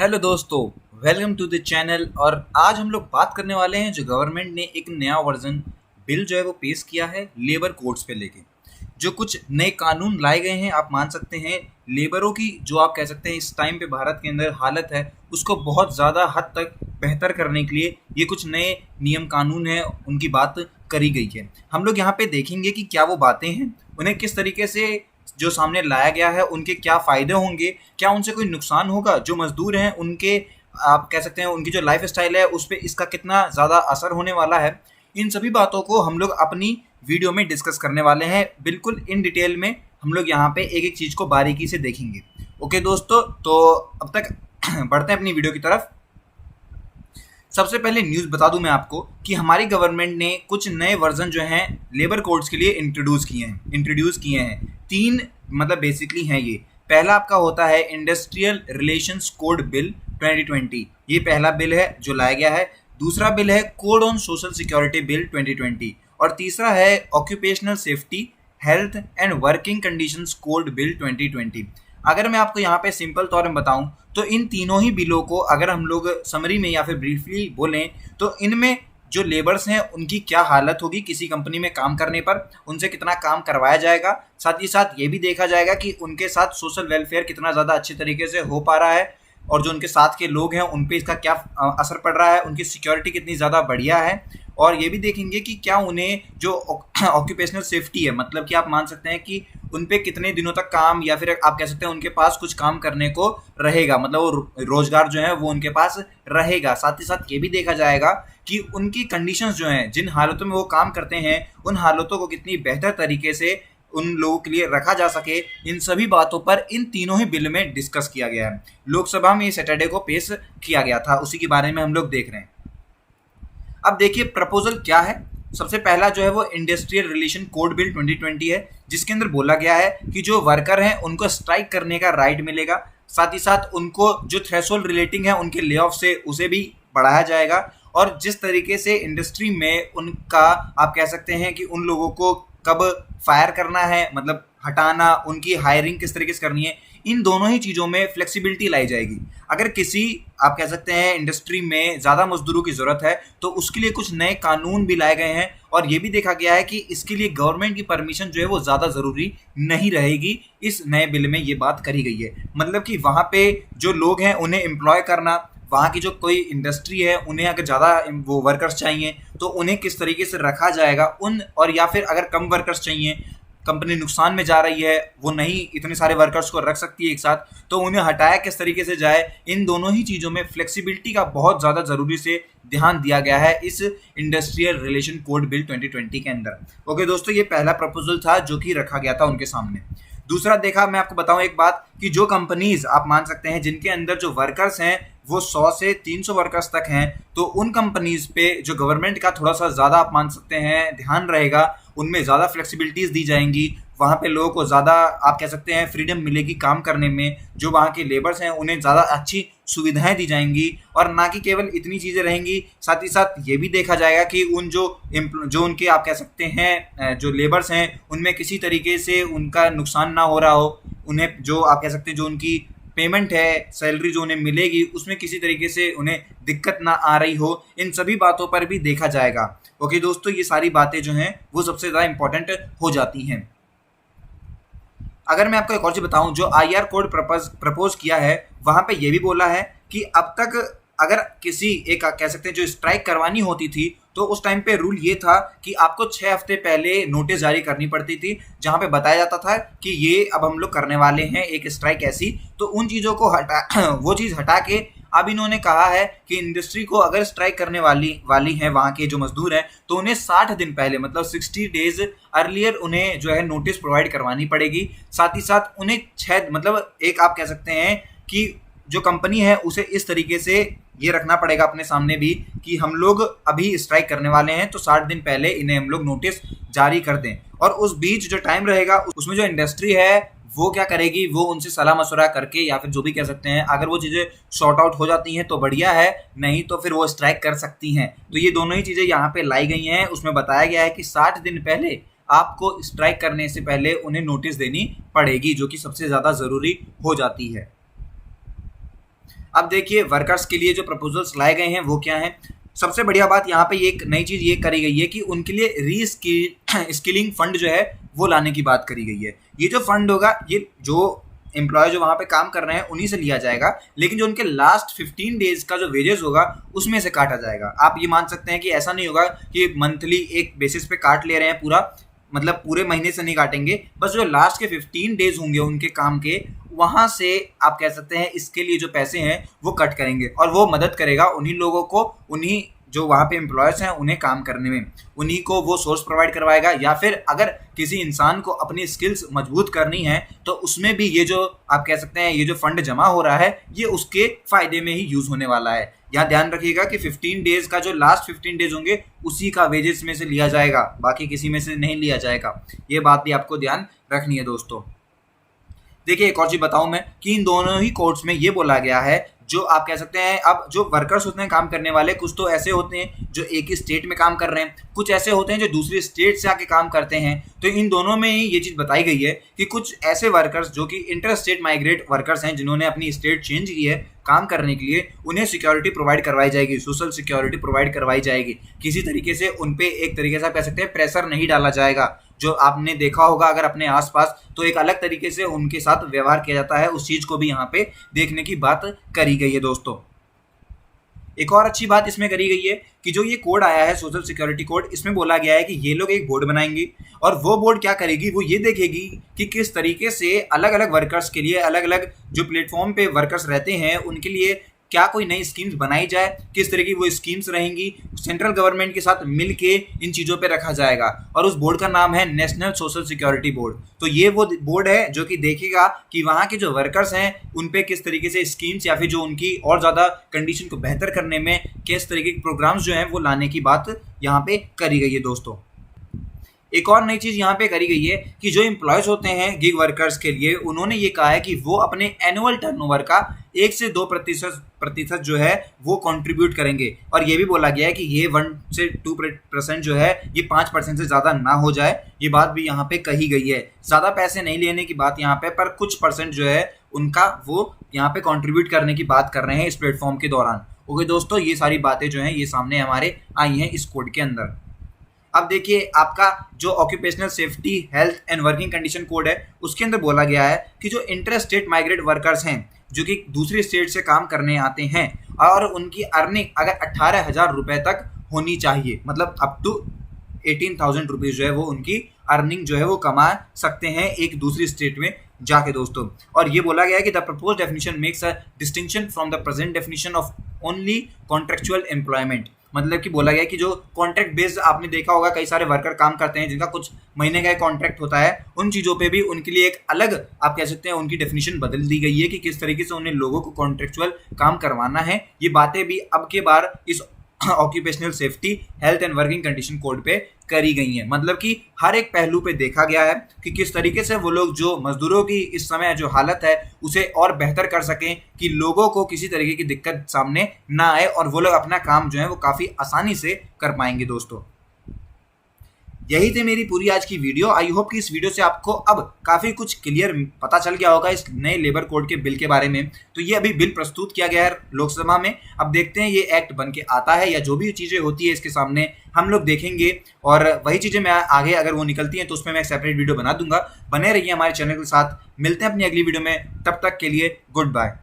Hello दोस्तों, welcome to the channel. और आज हम लोग बात करने वाले हैं जो गवर्नमेंट ने एक नया वर्जन बिल जो है वो पेश किया है लेबर कोड्स पे लेके। जो कुछ नए कानून लाए गए हैं, आप मान सकते हैं लेबरों की जो आप कह सकते हैं इस टाइम पे भारत के अंदर हालत है उसको बहुत ज़्यादा हद तक बेहतर करने के लिए ये कुछ नए नियम कानून हैं, उनकी बात करी गई है। हम लोग यहाँ पे देखेंगे कि क्या वो बातें हैं, उन्हें किस तरीके से जो सामने लाया गया है उनके क्या फ़ायदे होंगे, क्या उनसे कोई नुकसान होगा, जो मज़दूर हैं उनके आप कह सकते हैं उनकी जो लाइफ स्टाइल है उस पे इसका कितना ज़्यादा असर होने वाला है। इन सभी बातों को हम लोग अपनी वीडियो में डिस्कस करने वाले हैं, बिल्कुल इन डिटेल में हम लोग यहाँ पे एक एक चीज़ को बारीकी से देखेंगे। ओके दोस्तों, तो अब तक बढ़ते हैं अपनी वीडियो की तरफ। सबसे पहले न्यूज़ बता दूं मैं आपको कि हमारी गवर्नमेंट ने कुछ नए वर्जन जो हैं लेबर कोड्स के लिए इंट्रोड्यूस किए हैं। तीन मतलब बेसिकली हैं ये। पहला आपका होता है इंडस्ट्रियल रिलेशंस कोड बिल 2020, ये पहला बिल है जो लाया गया है। दूसरा बिल है code on social security bill 2020 और तीसरा है occupational safety health and working conditions code bill 2020। अगर मैं आपको यहाँ पे सिंपल तौर में बताऊं तो इन तीनों ही बिलों को अगर हम लोग समरी में या फिर ब्रीफली बोलें तो इनमें जो लेबर्स हैं उनकी क्या हालत होगी किसी कंपनी में काम करने पर, उनसे कितना काम करवाया जाएगा, साथ ही साथ ये भी देखा जाएगा कि उनके साथ सोशल वेलफेयर कितना ज़्यादा अच्छे तरीके से हो पा रहा है और जो उनके साथ के लोग हैं उन पे इसका क्या असर पड़ रहा है, उनकी सिक्योरिटी कितनी ज़्यादा बढ़िया है। और ये भी देखेंगे कि क्या उन्हें जो ऑक्यूपेशनल सेफ्टी है, मतलब कि आप मान सकते हैं कि उन पे कितने दिनों तक काम या फिर आप कह सकते हैं उनके पास कुछ काम करने को रहेगा, मतलब वो रोजगार जो है वो उनके पास रहेगा। साथ ही साथ ये भी देखा जाएगा कि उनकी कंडीशंस जो हैं, जिन हालतों में वो काम करते हैं उन हालतों को कितनी बेहतर तरीके से उन लोगों के लिए रखा जा सके। इन सभी बातों पर इन तीनों ही बिल में डिस्कस किया गया है। लोकसभा में ये सैटरडे को पेश किया गया था, उसी के बारे में हम लोग देख रहे हैं। अब देखिए प्रपोजल क्या है। सबसे पहला जो है वो इंडस्ट्रियल रिलेशन कोड बिल 2020 है, जिसके अंदर बोला गया है कि जो वर्कर हैं उनको स्ट्राइक करने का राइट मिलेगा। साथ ही साथ उनको जो थ्रेशोल्ड रिलेटिंग है उनके ले ऑफ से उसे भी बढ़ाया जाएगा। और जिस तरीके से इंडस्ट्री में उनका आप कह सकते हैं कि उन लोगों को कब फायर करना है, मतलब हटाना, उनकी हायरिंग किस तरीके से करनी है, इन दोनों ही चीज़ों में फ्लेक्सिबिलिटी लाई जाएगी। अगर किसी आप कह सकते हैं इंडस्ट्री में ज़्यादा मजदूरों की ज़रूरत है तो उसके लिए कुछ नए कानून भी लाए गए हैं। और ये भी देखा गया है कि इसके लिए गवर्नमेंट की परमिशन जो है वो ज़्यादा ज़रूरी नहीं रहेगी। इस नए बिल में ये बात करी गई है, मतलब कि वहाँ पे जो लोग हैं उन्हें एम्प्लॉय करना, वहाँ की जो कोई इंडस्ट्री है उन्हें अगर ज़्यादा वो वर्कर्स चाहिए तो उन्हें किस तरीके से रखा जाएगा उन, और या फिर अगर कम वर्कर्स चाहिए, कंपनी नुकसान में जा रही है, वो नहीं इतने सारे वर्कर्स को रख सकती है एक साथ, तो उन्हें हटाया किस तरीके से जाए। इन दोनों ही चीज़ों में फ्लेक्सिबिलिटी का बहुत ज़्यादा ज़रूरी से ध्यान दिया गया है इस इंडस्ट्रियल रिलेशन कोड बिल 2020 के अंदर। ओके दोस्तों, ये पहला प्रपोजल था जो कि रखा गया था उनके सामने। दूसरा देखा, मैं आपको बताऊं एक बात कि जो कंपनीज आप मान सकते हैं जिनके अंदर जो वर्कर्स हैं वो 100 से 300 वर्कर्स तक हैं, तो उन कंपनीज पे जो गवर्नमेंट का थोड़ा सा ज़्यादा आप मान सकते हैं ध्यान रहेगा, उनमें ज़्यादा फ्लेक्सिबिलिटीज़ दी जाएंगी। वहाँ पे लोगों को ज़्यादा आप कह सकते हैं फ्रीडम मिलेगी काम करने में। जो वहाँ के लेबर्स हैं उन्हें ज़्यादा अच्छी सुविधाएं दी जाएंगी और ना कि केवल इतनी चीज़ें रहेंगी। साथ ही साथ ये भी देखा जाएगा कि उन जो उनके आप कह सकते हैं जो लेबर्स हैं उनमें किसी तरीके से उनका नुकसान ना हो रहा हो, उन्हें जो आप कह सकते हैं जो उनकी पेमेंट है, सैलरी जो उन्हें मिलेगी उसमें किसी तरीके से उन्हें दिक्कत ना आ रही हो। इन सभी बातों पर भी देखा जाएगा। ओके दोस्तों, ये सारी बातें जो हैं वो सबसे ज़्यादा इंपॉर्टेंट हो जाती हैं। अगर मैं आपको एक और चीज़ बताऊं, जो IR कोड प्रपोज किया है वहाँ पे ये भी बोला है कि अब तक अगर किसी एक कह सकते हैं जो स्ट्राइक करवानी होती थी तो उस टाइम पे रूल ये था कि आपको 6 हफ्ते पहले नोटिस जारी करनी पड़ती थी, जहाँ पे बताया जाता था कि ये अब हम लोग करने वाले हैं एक स्ट्राइक ऐसी। तो उन चीज़ों को हटा वो चीज़ हटा के अब इन्होंने कहा है कि इंडस्ट्री को अगर स्ट्राइक करने वाली हैं वहाँ के जो मजदूर हैं तो उन्हें 60 दिन पहले मतलब 60 डेज अर्लियर उन्हें जो है नोटिस प्रोवाइड करवानी पड़ेगी। साथ ही साथ उन्हें 6 मतलब एक आप कह सकते हैं कि जो कंपनी है उसे इस तरीके से ये रखना पड़ेगा अपने सामने भी कि हम लोग अभी स्ट्राइक करने वाले हैं तो 60 दिन पहले इन्हें हम लोग नोटिस जारी कर दें। और उस बीच जो टाइम रहेगा उसमें जो इंडस्ट्री है वो क्या करेगी, वो उनसे सलाह मशवरा करके या फिर जो भी कह सकते हैं, अगर वो चीज़ें सॉर्ट आउट हो जाती हैं तो बढ़िया है, नहीं तो फिर वो स्ट्राइक कर सकती हैं। तो ये दोनों ही चीज़ें यहाँ पे लाई गई हैं। उसमें बताया गया है कि 60 दिन पहले आपको स्ट्राइक करने से पहले उन्हें नोटिस देनी पड़ेगी, जो कि सबसे ज़्यादा ज़रूरी हो जाती है। अब देखिए वर्कर्स के लिए जो प्रपोजल्स लाए गए हैं वो क्या हैं। सबसे बढ़िया बात यहाँ पे एक नई चीज़ ये करी गई है कि उनके लिए स्किलिंग फंड जो है वो लाने की बात करी गई है। ये जो फंड होगा ये जो एम्प्लॉय जो वहाँ पे काम कर रहे हैं उन्हीं से लिया जाएगा, लेकिन जो उनके लास्ट 15 डेज का जो वेजेस होगा उसमें से काटा जाएगा। आप ये मान सकते हैं कि ऐसा नहीं होगा कि मंथली एक बेसिस पे काट ले रहे हैं पूरा, मतलब पूरे महीने से नहीं काटेंगे, बस जो लास्ट के 15 डेज होंगे उनके काम के वहाँ से आप कह सकते हैं इसके लिए जो पैसे हैं वो कट करेंगे, और वो मदद करेगा उन्हीं लोगों को, उन्हीं जो वहाँ पे एम्प्लॉयज़ हैं उन्हें काम करने में, उन्हीं को वो सोर्स प्रोवाइड करवाएगा। या फिर अगर किसी इंसान को अपनी स्किल्स मजबूत करनी है तो उसमें भी ये जो आप कह सकते हैं ये जो फंड जमा हो रहा है ये उसके फायदे में ही यूज़ होने वाला है। यहाँ ध्यान रखिएगा कि 15 डेज का जो लास्ट 15 डेज होंगे उसी का वेजेस में से लिया जाएगा, बाकी किसी में से नहीं लिया जाएगा। ये बात भी आपको ध्यान रखनी है दोस्तों। देखिए एक और चीज़ बताऊं मैं कि इन दोनों ही कोड्स में ये बोला गया है, जो आप कह सकते हैं अब जो वर्कर्स होते हैं काम करने वाले, कुछ तो ऐसे होते हैं जो एक ही स्टेट में काम कर रहे हैं, कुछ ऐसे होते हैं जो दूसरी स्टेट से आके काम करते हैं। तो इन दोनों में ही ये चीज़ बताई गई है कि कुछ ऐसे वर्कर्स जो कि इंटर स्टेट माइग्रेट वर्कर्स हैं, जिन्होंने अपनी स्टेट चेंज की है काम करने के लिए, उन्हें सिक्योरिटी प्रोवाइड करवाई जाएगी, सोशल सिक्योरिटी प्रोवाइड करवाई जाएगी। किसी तरीके से उन पे एक तरीके से आप कह सकते हैं प्रेशर नहीं डाला जाएगा। जो आपने देखा होगा अगर अपने आसपास, तो एक अलग तरीके से उनके साथ व्यवहार किया जाता है, उस चीज़ को भी यहाँ पे देखने की बात करी गई है दोस्तों। एक और अच्छी बात इसमें करी गई है कि जो ये कोड आया है सोशल सिक्योरिटी कोड, इसमें बोला गया है कि ये लोग एक बोर्ड बनाएंगे और वो बोर्ड क्या करेगी, वो ये देखेगी कि किस तरीके से अलग अलग वर्कर्स के लिए, अलग अलग जो प्लेटफॉर्म पे वर्कर्स रहते हैं उनके लिए क्या कोई नई स्कीम्स बनाई जाए, किस तरह की वो स्कीम्स रहेंगी, सेंट्रल गवर्नमेंट के साथ मिलके इन चीज़ों पे रखा जाएगा। और उस बोर्ड का नाम है नेशनल सोशल सिक्योरिटी बोर्ड। तो ये वो बोर्ड है जो कि देखेगा कि वहाँ के जो वर्कर्स हैं उन पे किस तरीके से स्कीम्स या फिर जो उनकी और ज़्यादा कंडीशन को बेहतर करने में किस तरीके के प्रोग्राम्स जो हैं वो लाने की बात यहाँ पे करी गई है दोस्तों। एक और नई चीज़ यहाँ पे करी गई है कि जो एम्प्लॉयज़ होते हैं गिग वर्कर्स के लिए, उन्होंने ये कहा है कि वो अपने एनुअल टर्नओवर का 1 से 2% जो है वो कंट्रीब्यूट करेंगे। और ये भी बोला गया है कि ये 1 से 2% जो है ये 5% से ज़्यादा ना हो जाए, ये बात भी यहाँ पे कही गई है। ज़्यादा पैसे नहीं लेने की बात यहाँ पे, पर कुछ परसेंट जो है उनका वो यहाँ पे कंट्रीब्यूट करने की बात कर रहे हैं इस प्लेटफॉर्म के दौरान। ओके दोस्तों, ये सारी बातें जो हैं ये सामने हमारे आई हैं इस कोड के अंदर। अब देखिए आपका जो occupational safety health and working condition code है उसके अंदर बोला गया है कि जो इंटर स्टेट माइग्रेट वर्कर्स हैं जो कि दूसरी स्टेट से काम करने आते हैं और उनकी अर्निंग अगर 18,000 रुपये तक होनी चाहिए, मतलब अप टू 18,000 रुपीज़ जो है वो उनकी अर्निंग जो है वो कमा सकते हैं एक दूसरी स्टेट में जाके दोस्तों। और ये बोला गया है कि the propose definition makes a distinction from the present definition of only contractual employment. मतलब कि बोला गया कि जो कॉन्ट्रैक्ट बेस्ड आपने देखा होगा कई सारे वर्कर काम करते हैं जिनका कुछ महीने का कॉन्ट्रैक्ट होता है, उन चीज़ों पे भी उनके लिए एक अलग आप कह सकते हैं उनकी डेफिनेशन बदल दी गई है कि किस तरीके से उन्हें लोगों को कॉन्ट्रेक्चुअल काम करवाना है। ये बातें भी अब के बार इस occupational safety health and working condition code पे करी गई हैं। मतलब कि हर एक पहलू पे देखा गया है कि किस तरीके से वो लोग जो मजदूरों की इस समय जो हालत है उसे और बेहतर कर सकें कि लोगों को किसी तरीके की दिक्कत सामने ना आए और वो लोग अपना काम जो है वो काफ़ी आसानी से कर पाएंगे दोस्तों। यही थी मेरी पूरी आज की वीडियो। आई होप कि इस वीडियो से आपको अब काफ़ी कुछ क्लियर पता चल गया होगा इस नए लेबर कोड के बिल के बारे में। तो ये अभी बिल प्रस्तुत किया गया है लोकसभा में, अब देखते हैं ये एक्ट बन के आता है या जो भी चीज़ें होती है इसके सामने हम लोग देखेंगे, और वही चीज़ें मैं आगे अगर वो निकलती हैं तो उसमें मैं एक सेपरेट वीडियो बना दूंगा। बने रहिए हमारे चैनल के साथ, मिलते हैं अपनी अगली वीडियो में, तब तक के लिए गुड बाय।